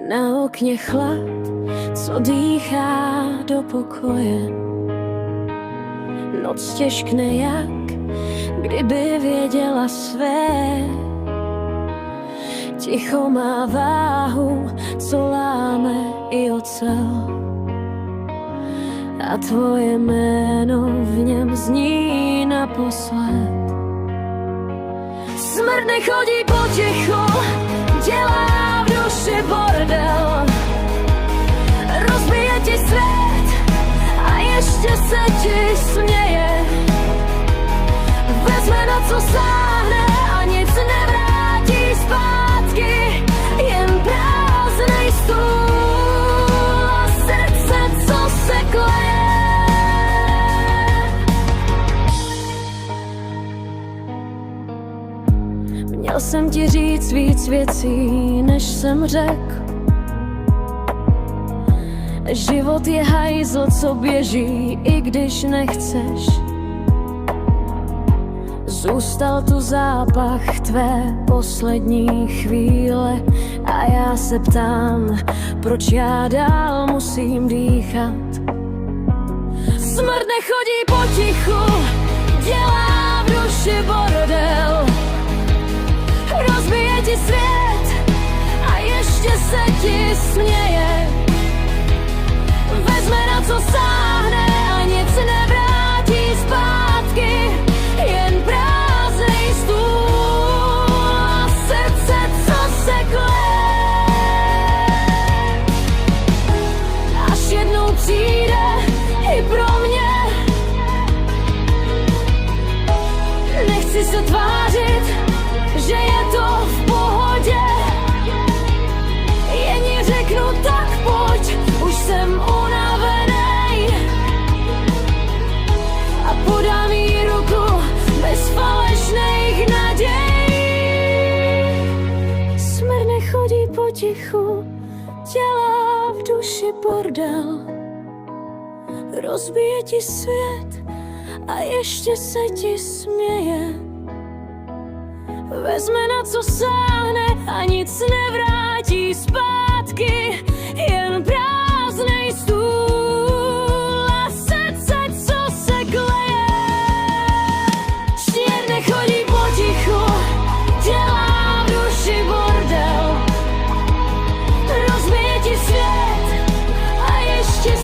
Na okně chlad, co dýchá do pokoje. Noc těžkne jak, kdyby věděla své. Ticho má váhu, co láme i ocel. A tvoje jméno v něm zní naposled. Smrt nechodí potichu, dělá v duši bordel. Rozbije ti svět a ještě se ti směje. Vezme na co sáhne a nic nevrátí zpátky. Jen prázdnej stůl a srdce, co se kleje. Měl jsem ti říct víc věcí, než jsem řekl. Život je hajzl, co běží, i když nechceš. Zůstal tu zápach tvé poslední chvíle a já se ptám, proč já dál musím dýchat. Smrt nechodí potichu, dělá v duši bordel. Rozbije ti svět a ještě se ti směje. Vezme na co sáhne a nic nevrátí zpátky. Jen prázdnej stůl a srdce, co se kleje. Až jednou přijde i pro mě. Nechci se tvářit, že je to v pohodě. Jen jí řeknu tak pojď, už jsem unavenej. A podám jí ruku bez falešných nadějí. Smrt nechodí potichu, dělá v duši bordel. Rozbije ti svět a ještě se ti směje. Vezme na co sáhne a nic nevrátí zpátky.